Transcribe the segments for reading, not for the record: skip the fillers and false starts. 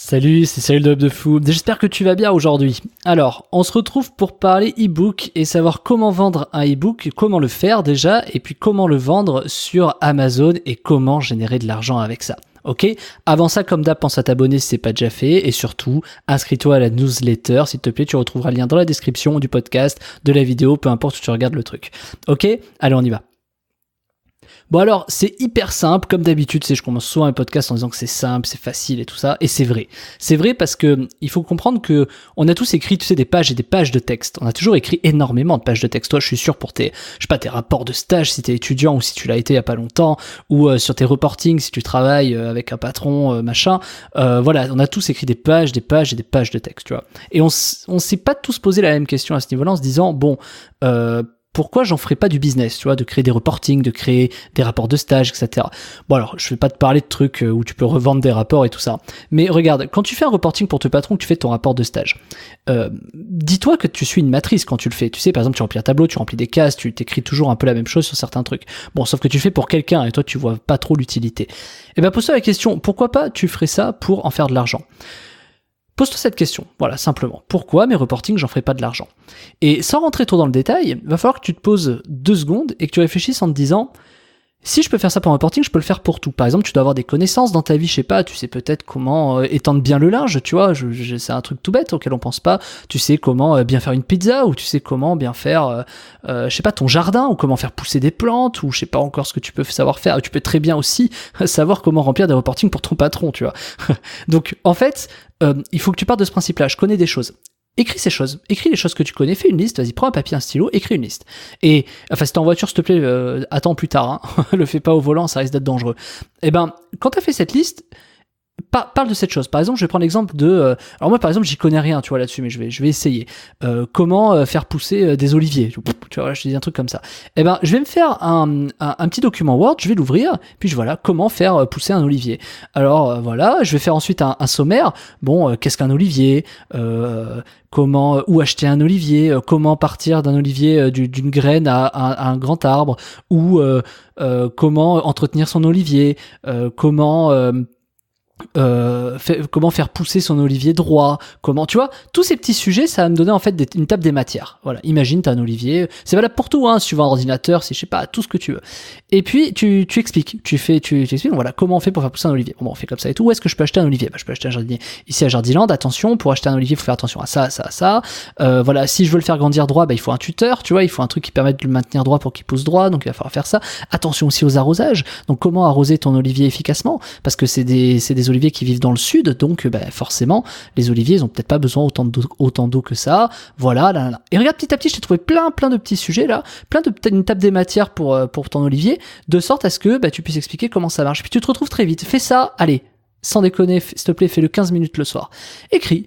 Salut, c'est Cyril de Hub de Fou. J'espère que tu vas bien aujourd'hui. Alors, on se retrouve pour parler e-book et savoir comment vendre un e-book, comment le faire déjà, et puis comment le vendre sur Amazon et comment générer de l'argent avec ça. Ok? Avant ça, comme d'hab, pense à t'abonner si c'est pas déjà fait et surtout, inscris-toi à la newsletter. S'il te plaît, tu retrouveras le lien dans la description du podcast, de la vidéo, peu importe où tu regardes le truc. Ok? Allez, on y va. Bon alors, c'est hyper simple, comme d'habitude, je commence souvent un podcast en disant que c'est simple, c'est facile et tout ça, et c'est vrai. C'est vrai parce que il faut comprendre que on a tous écrit, des pages et des pages de texte. On a toujours écrit énormément de pages de texte. Toi, je suis sûr pour tes rapports de stage si t'es étudiant ou si tu l'as été il y a pas longtemps, ou sur tes reportings si tu travailles avec un patron, machin. Voilà, on a tous écrit des pages et des pages de texte, tu vois. Et on s'est pas tous posé la même question à ce niveau-là en se disant, pourquoi j'en ferais pas du business, tu vois, de créer des reportings, de créer des rapports de stage, etc. Bon alors, je vais pas te parler de trucs où tu peux revendre des rapports et tout ça. Mais regarde, quand tu fais un reporting pour ton patron, que tu fais ton rapport de stage, dis-toi que tu suis une matrice quand tu le fais. Tu sais, par exemple, tu remplis un tableau, tu remplis des cases, tu t'écris toujours un peu la même chose sur certains trucs. Bon, sauf que tu le fais pour quelqu'un et toi, tu vois pas trop l'utilité. Et ben, pose-toi la question, pourquoi pas tu ferais ça pour en faire de l'argent ? Pose-toi cette question, voilà, simplement. Pourquoi mes reportings, j'en ferai pas de l'argent ? Et sans rentrer trop dans le détail, il va falloir que tu te poses 2 secondes et que tu réfléchisses en te disant, si je peux faire ça pour un reporting, je peux le faire pour tout. Par exemple, tu dois avoir des connaissances dans ta vie, je sais pas, tu sais peut-être comment étendre bien le linge, tu vois, c'est un truc tout bête auquel on pense pas. Tu sais comment bien faire une pizza, ou tu sais comment bien faire, je sais pas, ton jardin, ou comment faire pousser des plantes, ou je sais pas encore ce que tu peux savoir faire. Tu peux très bien aussi savoir comment remplir des reportings pour ton patron, tu vois. Donc, en fait, il faut que tu partes de ce principe-là. Je connais des choses. Écris ces choses, écris les choses que tu connais, fais une liste, vas-y, prends un papier, un stylo, écris une liste. Et, enfin, si t'es en voiture, s'il te plaît, attends plus tard, hein. Le fais pas au volant, ça risque d'être dangereux. Et ben, quand t'as fait cette liste, parle de cette chose. Par exemple, je vais prendre l'exemple de... alors moi, par exemple, j'y connais rien, tu vois, là-dessus, mais je vais essayer. Comment faire pousser des oliviers. Tu vois, là, je te dis un truc comme ça. Eh ben, je vais me faire un petit document Word, je vais l'ouvrir, puis voilà, comment faire pousser un olivier. Alors, voilà, je vais faire ensuite un sommaire. Bon, qu'est-ce qu'un olivier ? Comment, où acheter un olivier ? Comment partir d'un olivier, d'une graine à un grand arbre ? Ou comment entretenir son olivier ? Comment faire pousser son olivier droit, comment, tu vois, tous ces petits sujets, ça va me donner en fait une table des matières. Voilà, imagine t'as un olivier, c'est valable pour tout, hein, si tu veux un ordinateur, si je sais pas, tout ce que tu veux. Et puis tu expliques, tu expliques, voilà, comment on fait pour faire pousser un olivier. Bon, on fait comme ça et tout. Où est-ce que je peux acheter un olivier ? Je peux acheter un jardinier ici à Jardiland. Attention, pour acheter un olivier, il faut faire attention à ça. Voilà, si je veux le faire grandir droit, il faut un tuteur, tu vois, il faut un truc qui permette de le maintenir droit pour qu'il pousse droit, donc il va falloir faire ça. Attention aussi aux arrosages. Donc comment arroser ton olivier efficacement ? Parce que c'est des oliviers qui vivent dans le sud, donc forcément les oliviers ils ont peut-être pas besoin autant d'eau que ça, voilà, là. Et regarde, petit à petit je t'ai trouvé plein de petits sujets là, une table des matières pour ton olivier, de sorte à ce que tu puisses expliquer comment ça marche, puis tu te retrouves très vite, fais ça, allez, sans déconner, s'il te plaît, fais-le 15 minutes le soir. Écris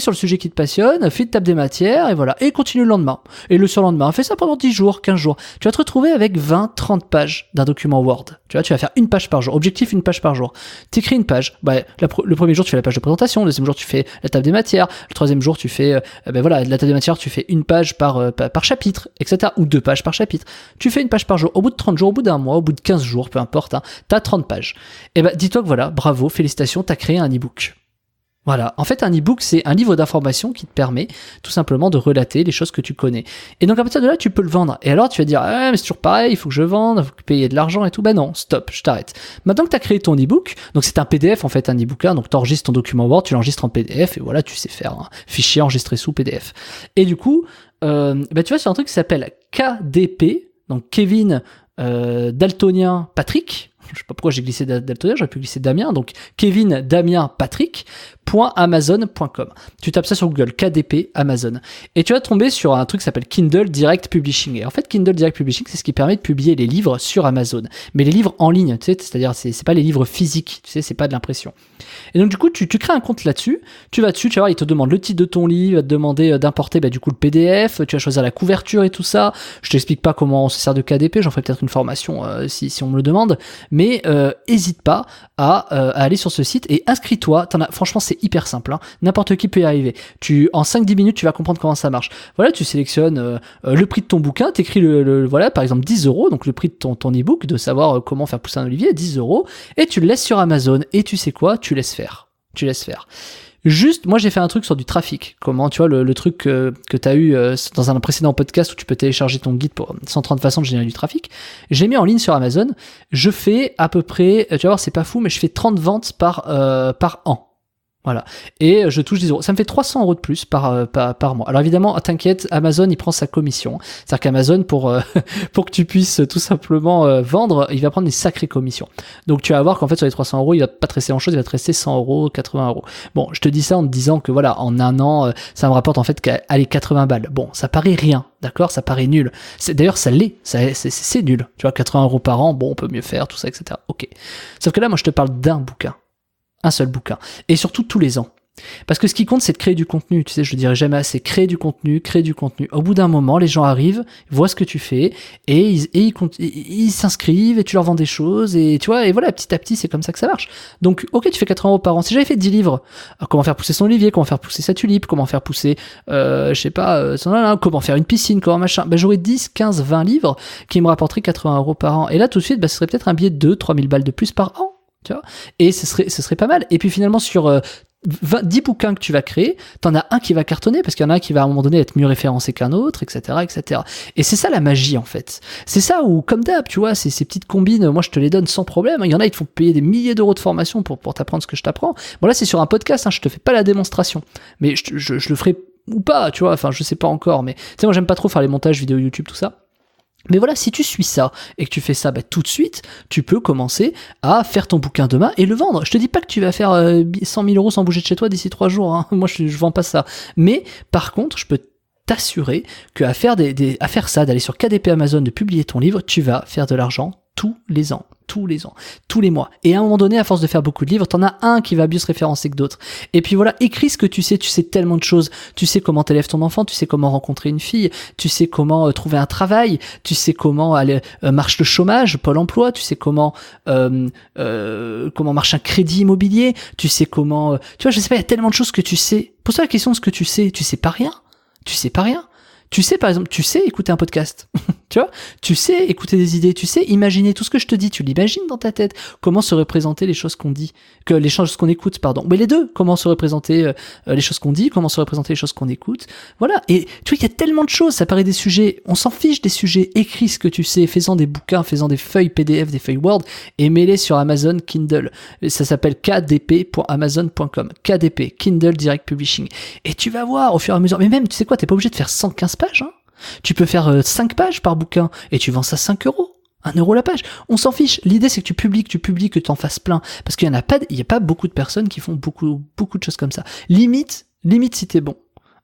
sur le sujet qui te passionne, fais une table des matières, et voilà, et continue le lendemain. Et le surlendemain, fais ça pendant 10 jours, 15 jours. Tu vas te retrouver avec 20-30 pages d'un document Word. Tu vois, tu vas faire une page par jour. Objectif, une page par jour. T'écris une page. Le premier jour, tu fais la page de présentation. Le deuxième jour, tu fais la table des matières. Le troisième jour, tu fais, la table des matières, tu fais une page par chapitre, etc. Ou 2 pages par chapitre. Tu fais une page par jour. Au bout de 30 jours, au bout d'un mois, au bout de 15 jours, peu importe, hein, t'as 30 pages. Et dis-toi que voilà, bravo, félicitations, t'as créé un e-book. Voilà. En fait, un e-book, c'est un livre d'information qui te permet tout simplement de relater les choses que tu connais. Et donc, à partir de là, tu peux le vendre. Et alors, tu vas dire, mais c'est toujours pareil, il faut que je vende, il faut payer de l'argent et tout. Non, stop, je t'arrête. Maintenant que tu as créé ton e-book, donc c'est un PDF, en fait, un e-book, hein, donc tu enregistres ton document Word, tu l'enregistres en PDF, et voilà, tu sais faire un fichier enregistré sous PDF. Et du coup, tu vas sur un truc qui s'appelle KDP, donc Kevin Daltonien Patrick. Je sais pas pourquoi j'ai glissé Daltonien, j'aurais pu glisser Damien, donc Kevin Damien Patrick.amazon.com. Tu tapes ça sur Google, KDP Amazon. Et tu vas tomber sur un truc qui s'appelle Kindle Direct Publishing. Et en fait, Kindle Direct Publishing, c'est ce qui permet de publier les livres sur Amazon. Mais les livres en ligne, tu sais, c'est-à-dire, c'est pas les livres physiques, tu sais, c'est pas de l'impression. Et donc, du coup, tu crées un compte là-dessus, tu vas dessus, tu vas voir, il te demande le titre de ton livre, il va te demander d'importer, du coup, le PDF, tu vas choisir la couverture et tout ça. Je t'explique pas comment on se sert de KDP, j'en ferai peut-être une formation, si on me le demande. Mais hésite pas à aller sur ce site et inscris-toi. Franchement, c'est hyper simple, hein. N'importe qui peut y arriver. En 5-10 minutes, tu vas comprendre comment ça marche. Voilà, tu sélectionnes le prix de ton bouquin, t'écris voilà, par exemple 10 €, donc le prix de ton e-book, de savoir comment faire pousser un olivier, 10 €, et tu le laisses sur Amazon. Et tu sais quoi ? Tu laisses faire. tu laisses faire. Juste, moi j'ai fait un truc sur du trafic. Comment, tu vois, le truc que tu as eu dans un précédent podcast où tu peux télécharger ton guide pour 130 façons de générer du trafic. J'ai mis en ligne sur Amazon. Je fais à peu près, tu vas voir, c'est pas fou, mais je fais 30 ventes par an. Voilà. Et je touche 10 euros. Ça me fait 300 euros de plus par mois. Alors évidemment, t'inquiète, Amazon, il prend sa commission. C'est-à-dire qu'Amazon, pour que tu puisses tout simplement vendre, il va prendre une sacrée commission. Donc tu vas voir qu'en fait, sur les 300 euros, il va pas te rester grand-chose, il va te rester 100 euros, 80 euros. Bon, je te dis ça en te disant que voilà, en un an, ça me rapporte en fait allez, 80 balles. Bon, ça paraît rien, d'accord? Ça paraît nul. D'ailleurs, ça l'est. C'est nul. Tu vois, 80 euros par an, bon, on peut mieux faire, tout ça, etc. Ok. Sauf que là, moi, je te parle d'un bouquin. Un seul bouquin. Et surtout tous les ans. Parce que ce qui compte, c'est de créer du contenu. Tu sais, je le dirai jamais assez. Créer du contenu. Au bout d'un moment, les gens arrivent, voient ce que tu fais, et ils s'inscrivent, et tu leur vends des choses, et tu vois, et voilà, petit à petit, c'est comme ça que ça marche. Donc, ok, tu fais 80 euros par an. Si j'avais fait 10 livres, comment faire pousser son olivier, comment faire pousser sa tulipe, comment faire pousser, comment faire une piscine, comment machin, j'aurais 10, 15, 20 livres qui me rapporteraient 80 euros par an. Et là, tout de suite, ce serait peut-être un billet de 2-3 000 balles de plus par an. Tu vois, et ce serait pas mal. Et puis finalement, sur 10 bouquins que tu vas créer, t'en as un qui va cartonner parce qu'il y en a un qui va à un moment donné être mieux référencé qu'un autre, etc., etc. Et c'est ça la magie en fait. C'est ça où, comme d'hab, tu vois, ces petites combines, moi je te les donne sans problème. Il y en a, ils te font payer des milliers d'euros de formation pour t'apprendre ce que je t'apprends. Bon là, c'est sur un podcast, je te fais pas la démonstration, mais je le ferai ou pas, tu vois. Enfin, je sais pas encore, mais tu sais, moi j'aime pas trop faire les montages vidéo YouTube, tout ça. Mais voilà, si tu suis ça et que tu fais ça tout de suite, tu peux commencer à faire ton bouquin demain et le vendre. Je te dis pas que tu vas faire 100 000 euros sans bouger de chez toi d'ici 3 jours. Hein. Moi, je vends pas ça. Mais par contre, je peux t'assurer qu'à faire à faire ça, d'aller sur KDP Amazon, de publier ton livre, tu vas faire de l'argent tous les ans, tous les mois. Et à un moment donné, à force de faire beaucoup de livres, t'en as un qui va mieux se référencer que d'autres. Et puis voilà, écris ce que tu sais tellement de choses. Tu sais comment t'élèves ton enfant, tu sais comment rencontrer une fille, tu sais comment trouver un travail, tu sais comment marche le chômage, Pôle emploi, tu sais comment marche un crédit immobilier, tu sais comment... tu vois, je sais pas, il y a tellement de choses que tu sais. Pose-toi la question de ce que tu sais pas rien. Tu sais pas rien. Tu sais, par exemple, tu sais écouter un podcast. Tu vois, tu sais écouter des idées, tu sais imaginer tout ce que je te dis, tu l'imagines dans ta tête. Comment se représenter les choses qu'on dit, les choses qu'on écoute, pardon. Mais les deux, comment se représenter les choses qu'on dit, comment se représenter les choses qu'on écoute. Voilà. Et tu vois, il y a tellement de choses, ça paraît des sujets, on s'en fiche des sujets, écris ce que tu sais, fais-en des bouquins, fais-en des feuilles PDF, des feuilles Word, et mets-les sur Amazon Kindle. Ça s'appelle kdp.amazon.com. KDP, Kindle Direct Publishing. Et tu vas voir au fur et à mesure, mais même, tu sais quoi, t'es pas obligé de faire 115 pages, hein. Tu peux faire 5 pages par bouquin et tu vends ça 5 euros. 1 euro la page. On s'en fiche. L'idée, c'est que tu publies, que t'en fasses plein. Parce qu'il y a pas beaucoup de personnes qui font beaucoup de choses comme ça. Limite si t'es bon.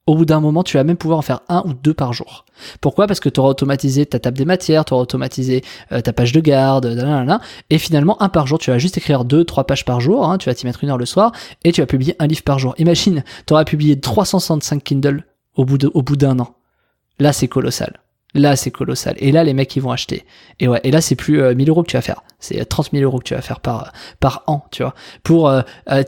Au bout d'un moment, tu vas même pouvoir en faire 1 ou 2 par jour. Pourquoi ? Parce que tu auras automatisé ta table des matières, tu auras automatisé ta page de garde, et finalement, 1 par jour, tu vas juste écrire 2-3 pages par jour, hein, tu vas t'y mettre 1 heure le soir, et tu vas publier 1 livre par jour. Imagine, tu auras publié 365 Kindle au bout d'1 an. Là, c'est colossal. Et là, les mecs, ils vont acheter. Et ouais, et là, c'est plus 1 000 euros que tu vas faire. C'est 30 000 euros que tu vas faire par an, tu vois. Pour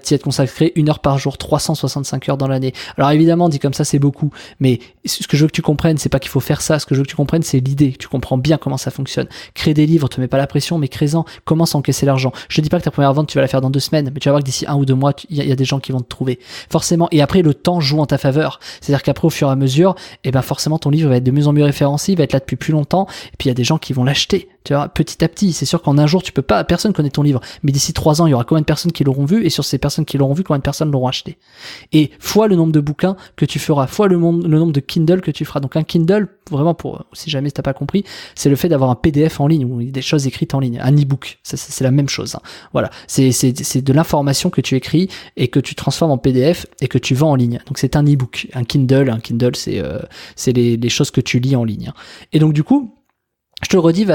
t'y être consacré 1 heure par jour, 365 heures dans l'année. Alors évidemment, dit comme ça, c'est beaucoup. Mais ce que je veux que tu comprennes, c'est pas qu'il faut faire ça. Ce que je veux que tu comprennes, c'est l'idée. Tu comprends bien comment ça fonctionne. Crée des livres, te mets pas la pression, mais crée-en. Commence à encaisser l'argent. Je te dis pas que ta première vente, tu vas la faire dans 2 semaines. Mais tu vas voir que d'ici 1 ou 2 mois, il y a des gens qui vont te trouver. Forcément. Et après, le temps joue en ta faveur. C'est-à-dire qu'après, au fur et à mesure, forcément, ton livre va être de mieux en mieux référencé, il va être là depuis plus longtemps. Et puis, il y a des gens qui vont l'acheter. Tu vois, petit à petit. C'est sûr qu'en un jour, personne connaît ton livre. Mais d'ici 3 ans, il y aura combien de personnes qui l'auront vu, et sur ces personnes qui l'auront vu, combien de personnes l'auront acheté. Et fois le nombre de bouquins que tu feras, fois le nombre de Kindle que tu feras. Donc un Kindle, vraiment si jamais t'as pas compris, c'est le fait d'avoir un PDF en ligne, ou des choses écrites en ligne. Un e-book. C'est la même chose, hein. Voilà. C'est de l'information que tu écris et que tu transformes en PDF et que tu vends en ligne. Donc c'est un e-book. Un Kindle, c'est les choses que tu lis en ligne, hein. Et donc du coup, je te le redis,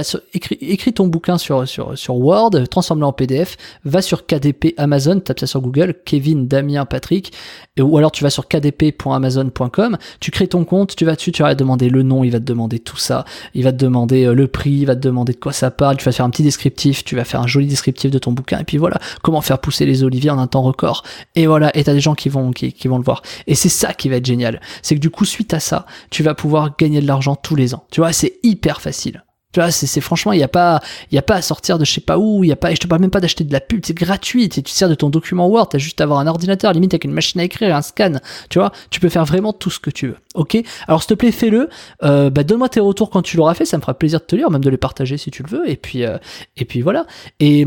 écris ton bouquin sur Word, transforme-le en PDF, va sur KDP Amazon, tape ça sur Google, Kevin, Damien, Patrick, ou alors tu vas sur kdp.amazon.com, tu crées ton compte, tu vas dessus, tu vas te demander le nom, il va te demander tout ça, il va te demander le prix, il va te demander de quoi ça parle, tu vas faire un petit descriptif, tu vas faire un joli descriptif de ton bouquin, et puis voilà, comment faire pousser les oliviers en un temps record, et voilà, et t'as des gens qui vont le voir. Et c'est ça qui va être génial, c'est que du coup, suite à ça, tu vas pouvoir gagner de l'argent tous les ans. Tu vois, c'est hyper facile. Tu vois, c'est franchement, il y a pas à sortir de je sais pas où, et je te parle même pas d'acheter de la pub, c'est gratuit, tu sers de ton document Word, t'as juste à avoir un ordinateur, limite avec une machine à écrire, un scan, tu vois, tu peux faire vraiment tout ce que tu veux, ok? Alors s'il te plaît, fais-le, donne-moi tes retours quand tu l'auras fait, ça me fera plaisir de te lire, même de les partager si tu le veux, et puis voilà. Et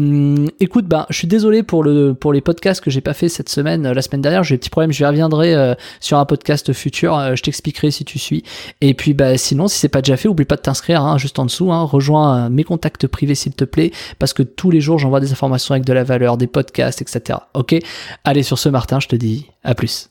écoute, je suis désolé pour les podcasts que j'ai pas fait cette semaine, la semaine dernière, j'ai des petits problèmes, je reviendrai sur un podcast futur, je t'expliquerai si tu suis, et puis sinon, si c'est pas déjà fait, oublie pas de t'inscrire, hein, juste en dessous, hein, rejoins mes contacts privés s'il te plaît, parce que tous les jours j'envoie des informations avec de la valeur, des podcasts, etc. Ok ? Allez, sur ce, Martin, je te dis à plus.